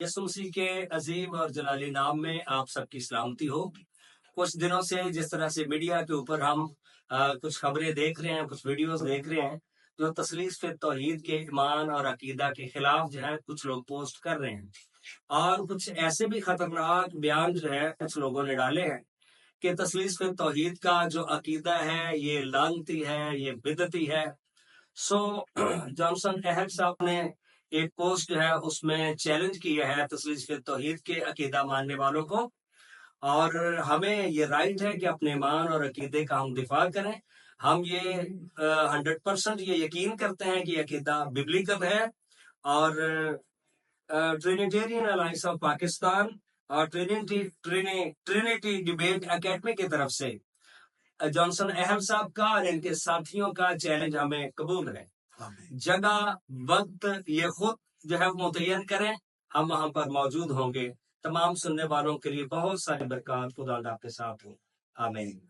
यसु मसीह के अजीम और जलाली नाम में आप सबकी सलामती हो। कुछ दिनों से जिस तरह से मीडिया के ऊपर हम कुछ खबरें देख रहे हैं, कुछ वीडियोस देख रहे हैं जो तसलीस फिर तौहीद के ईमान और अकीदा के खिलाफ जो है कुछ लोग पोस्ट कर रहे हैं, और कुछ ऐसे भी खतरनाक बयान जो है कुछ लोगों ने डाले हैं कि तसलीस फिर तौहीद का जो अकीदा है ये लानती है, ये बिदती है। सो जॉनसन अहद साहब ने एक पोस्ट जो है उसमें चैलेंज किया है तसलीस फिर तौहीद के अकीदा मानने वालों को, और हमें ये राइट है कि अपने ईमान और अकीदे का हम दिफा करें। हम ये 100% ये यकीन करते हैं कि अकीदा बिब्लिकल है, और ट्रिनिटेरियन अलायंस ऑफ पाकिस्तान और ट्रिनिटी डिबेट एकेडमी की तरफ से जॉनसन अहम साहब का और इनके साथियों का चैलेंज हमें कबूल है। जगह वक्त ये खुद जो है मुतय्यन करें, हम वहां पर मौजूद होंगे। तमाम सुनने वालों के लिए बहुत सारी बरकत खुदा आपके साथ हो। आमीन।